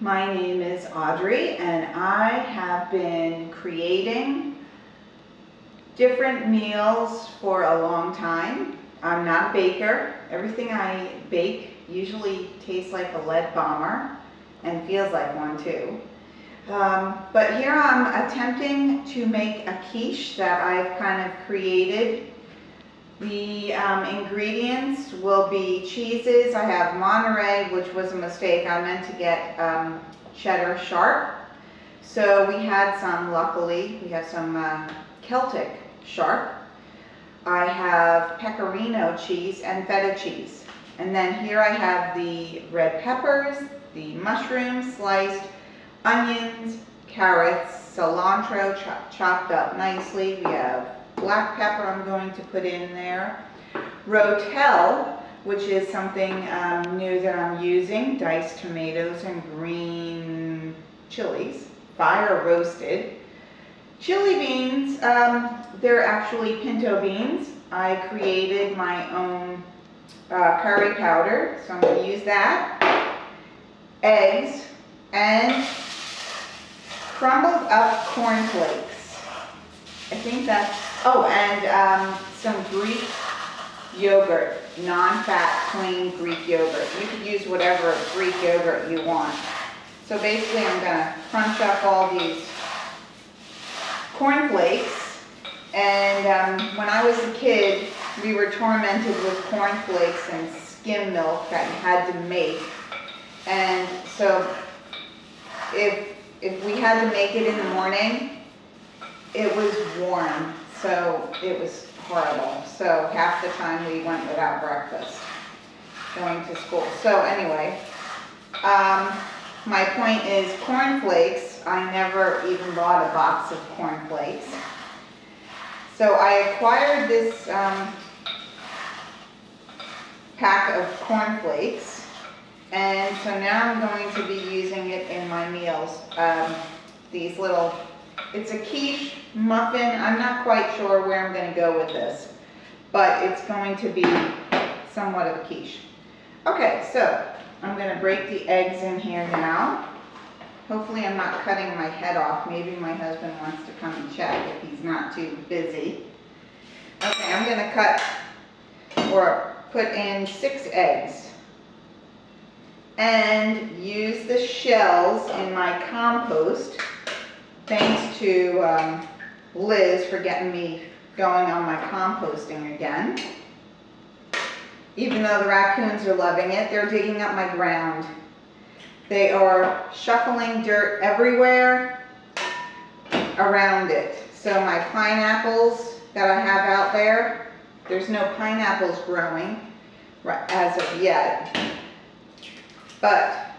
My name is Audrey and I have been creating different meals for a long time. I'm not a baker. Everything I bake usually tastes like a lead bomber and feels like one too. But here I'm attempting to make a quiche that I've kind of created. The ingredients will be cheeses. I have Monterey, which was a mistake. I meant to get cheddar sharp. So we had some, luckily, we have some Celtic sharp. I have pecorino cheese and feta cheese. And then here I have the red peppers, the mushrooms sliced, onions, carrots, cilantro chopped up nicely. We have black pepper I'm going to put in there. Rotel, which is something new that I'm using. Diced tomatoes and green chilies, fire roasted. Chili beans, they're actually pinto beans. I created my own curry powder, so I'm going to use that. Eggs and crumbled up cornflakes. I think that's, oh, and some Greek yogurt, non-fat, plain Greek yogurt. You could use whatever Greek yogurt you want. So basically I'm going to crunch up all these cornflakes. And when I was a kid, we were tormented with cornflakes and skim milk that you had to make. And so if we had to make it in the morning, it was warm, so it was horrible. So half the time we went without breakfast going to school. So anyway, my point is cornflakes. I never even bought a box of cornflakes. So I acquired this pack of cornflakes, and so now I'm going to be using it in my meals. These little, it's a quiche muffin. I'm not quite sure where I'm going to go with this, but it's going to be somewhat of a quiche. Okay, so I'm going to break the eggs in here now. Hopefully I'm not cutting my head off. Maybe my husband wants to come and check if he's not too busy. Okay, I'm going to cut or put in 6 eggs and use the shells in my compost. Thanks to Liz for getting me going on my composting again. Even though the raccoons are loving it, they're digging up my ground. They are shuffling dirt everywhere around it. So my pineapples that I have out there, there's no pineapples growing as of yet, but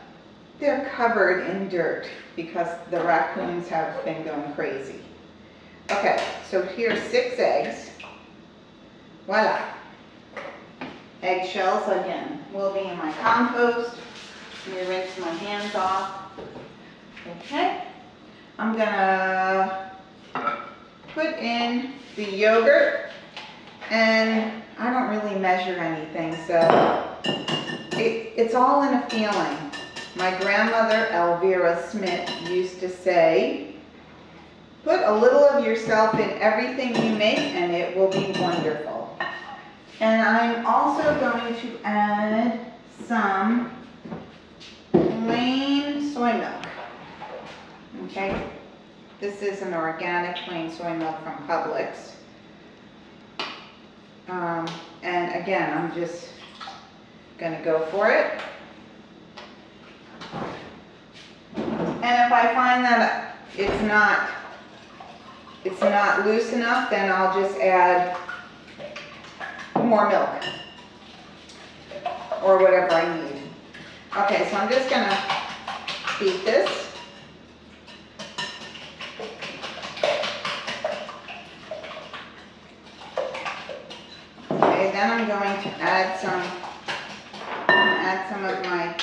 they're covered in dirt because the raccoons have been going crazy. Okay, so here's 6 eggs. Voila. Eggshells, again, will be in my compost. Let me rinse my hands off. Okay. I'm gonna put in the yogurt, and I don't really measure anything, so it's all in a feeling. My grandmother, Elvira Smith, used to say, put a little of yourself in everything you make and it will be wonderful. And I'm also going to add some plain soy milk. Okay, this is an organic plain soy milk from Publix. And again, I'm just gonna go for it. And if I find that it's not loose enough, then I'll just add more milk or whatever I need. Okay, so I'm just gonna beat this. Okay, then I'm going to add some of my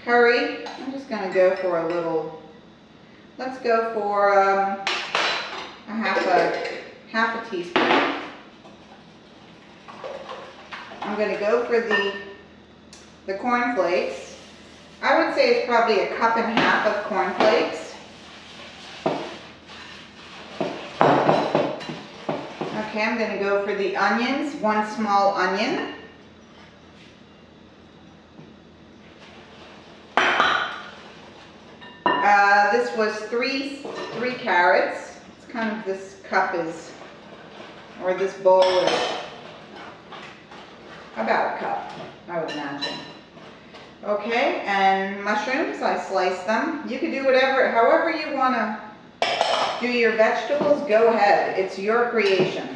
curry. I'm just going to go for a little, let's go for a half a teaspoon. I'm going to go for the cornflakes. I would say it's probably 1.5 cups of cornflakes. Okay, I'm going to go for the onions, 1 small onion. This was three carrots. It's kind of, this cup is, or this bowl is about 1 cup, I would imagine. Okay, and mushrooms, I sliced them. You can do whatever, however you want to do your vegetables, go ahead. It's your creation.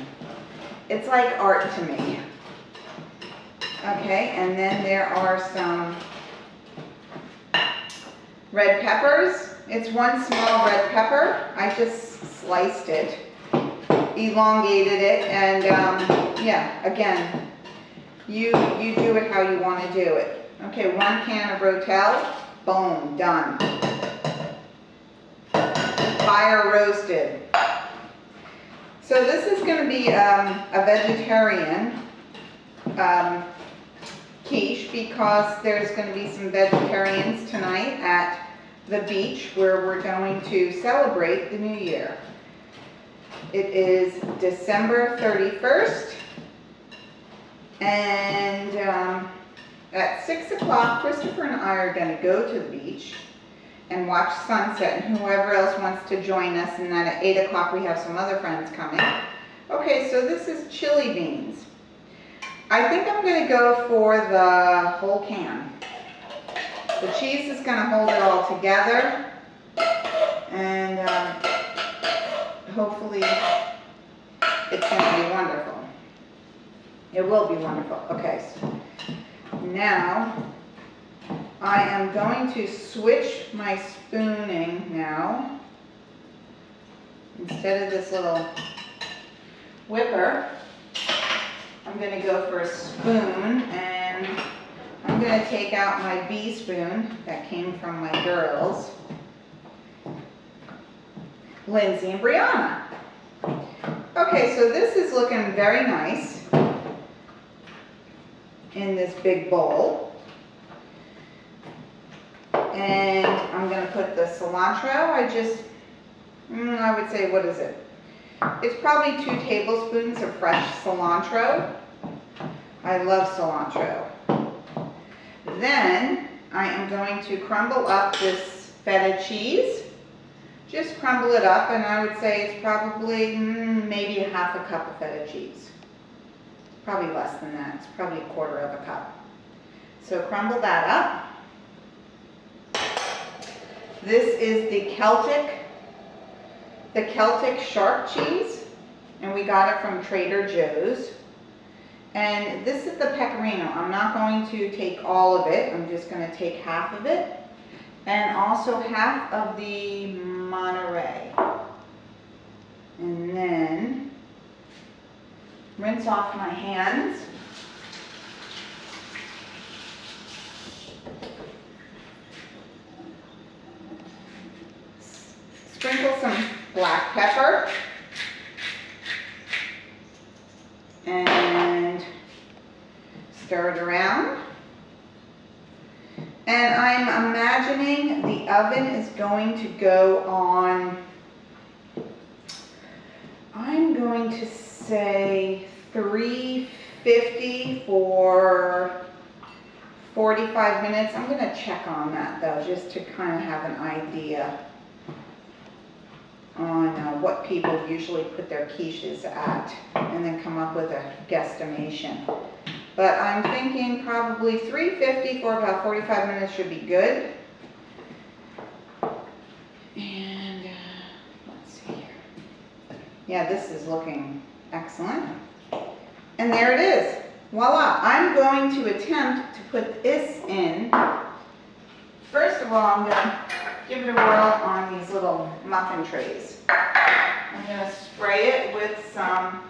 It's like art to me. Okay, and then there are some red peppers. It's 1 small red pepper. I just sliced it, elongated it, and yeah, again, you do it how you want to do it. Okay, 1 can of Rotel. Boom, done. Fire roasted. So this is going to be a vegetarian quiche because there's going to be some vegetarians tonight at the beach where we're going to celebrate the new year. It is December 31st, and at 6 o'clock, Christopher and I are going to go to the beach and watch sunset, and whoever else wants to join us, and then at 8 o'clock we have some other friends coming. Okay, so this is chili beans. I think I'm going to go for the whole can. The cheese is going to hold it all together, and hopefully it's going to be wonderful. It will be wonderful. Okay, so now I am going to switch my spooning now. Instead of this little whipper, I'm going to go for a spoon, and I'm going to take out my bee spoon that came from my girls, Lindsay and Brianna. Okay, so this is looking very nice in this big bowl. And I'm going to put the cilantro. I would say, what is it? It's probably 2 tablespoons of fresh cilantro. I love cilantro. Then I am going to crumble up this feta cheese. Just crumble it up, and I would say it's probably maybe 1/2 cup of feta cheese. Probably less than that. It's probably 1/4 cup. So crumble that up. This is the Celtic shark cheese, and we got it from Trader Joe's. And this is the pecorino. I'm not going to take all of it. I'm just going to take half of it, and also half of the Monterey. And then rinse off my hands. Sprinkle some black pepper and stir it around. And I'm imagining the oven is going to go on, I'm going to say 350 for 45 minutes. I'm going to check on that though, just to kind of have an idea on what people usually put their quiches at, and then come up with a guesstimation. But I'm thinking probably 350 for about 45 minutes should be good. And let's see here. Yeah, this is looking excellent. And there it is. Voila. I'm going to attempt to put this in. First of all, I'm going to give it a whirl on these little muffin trays. I'm going to spray it with some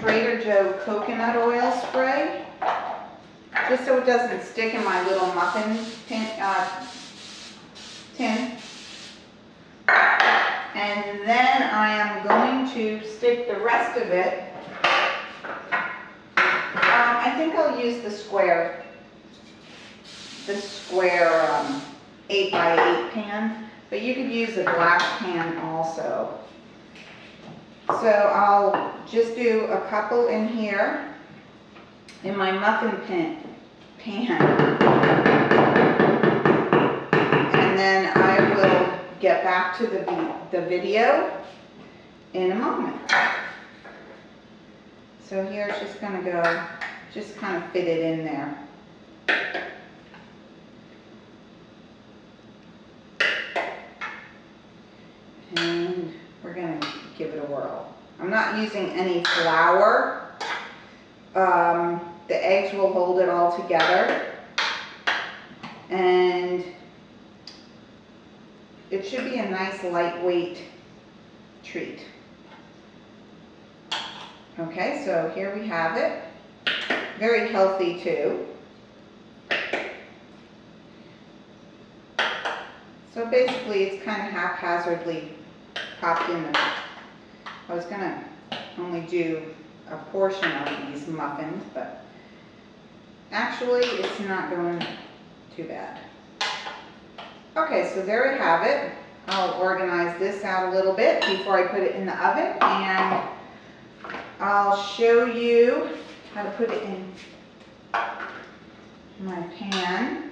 Trader Joe coconut oil spray, just so it doesn't stick in my little muffin tin. And then I am going to stick the rest of it. I think I'll use the square this square 8x8 pan, but you could use a glass pan also. So I'll just do a couple in here in my muffin pan. And then I will get back to the video in a moment. So here it's just going to go, just kind of fit it in there. And we're going to give it a whirl. I'm not using any flour. The eggs will hold it all together. And it should be a nice lightweight treat. Okay, so here we have it. Very healthy too. So basically it's kind of haphazardly popped in there. I was going to only do a portion of these muffins, but actually it's not going too bad. Okay, so there we have it. I'll organize this out a little bit before I put it in the oven, and I'll show you how to put it in my pan.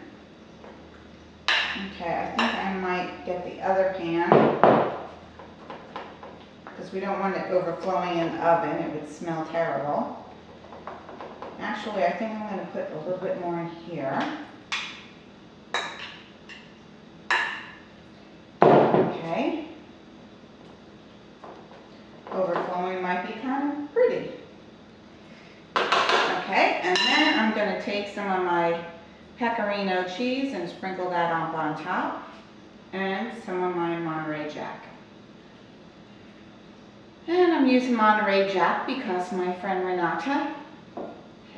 Okay, I think I might get the other pan because we don't want it overflowing in the oven. It would smell terrible. Actually, I think I'm going to put a little bit more in here. Okay. Overflowing might be kind of pretty. Okay, and then I'm going to take some of my pecorino cheese and sprinkle that up on top, and some of my Monterey Jack. And I'm using Monterey Jack because my friend Renata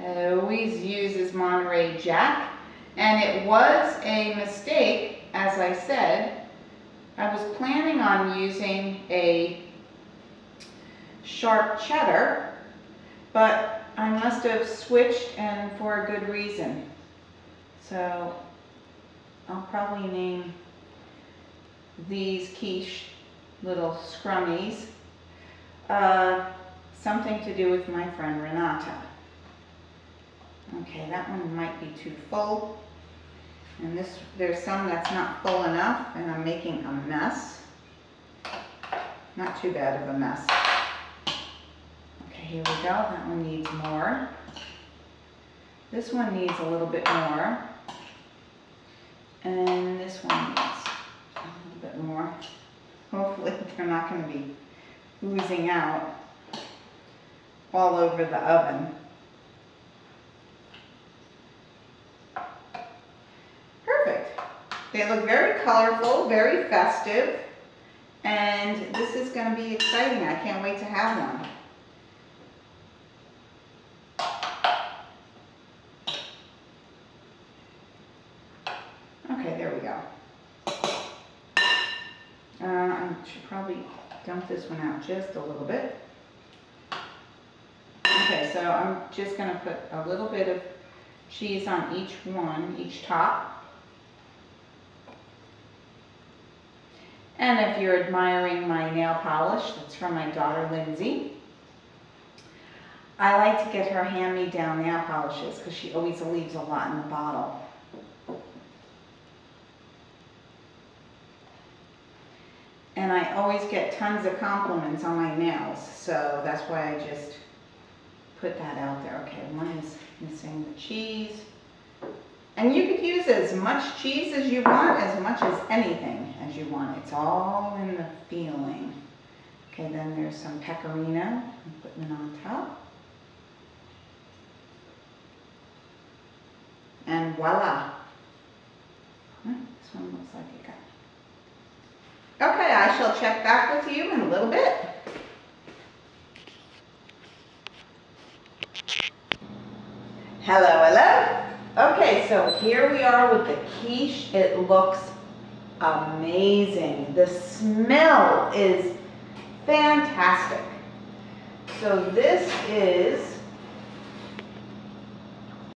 always uses Monterey Jack, and it was a mistake, as I said. I was planning on using a sharp cheddar, but I must have switched, and for a good reason. So I'll probably name these quiche little scrummies something to do with my friend Renata. Okay, that one might be too full. And there's some that's not full enough, and I'm making a mess. Not too bad of a mess. Okay, here we go. That one needs more. This one needs a little bit more. And this one needs a little bit more. Hopefully they're not going to be oozing out all over the oven. Perfect. They look very colorful, very festive, and this is going to be exciting. I can't wait to have one. Okay, there we go. I should probably dump this one out just a little bit. Okay, so I'm just going to put a little bit of cheese on each one, each top. And if you're admiring my nail polish, that's from my daughter Lindsay. I like to get her hand-me-down nail polishes because she always leaves a lot in the bottle. And I always get tons of compliments on my nails, so that's why I just put that out there. Okay, one is missing the cheese. And you could use as much cheese as you want, as much as anything as you want. It's all in the feeling. Okay, then there's some pecorino. I'm putting it on top. And voila. This one looks like it got. Okay, I shall check back with you in a little bit. Hello, hello. Okay, so here we are with the quiche. It looks amazing. The smell is fantastic. So this is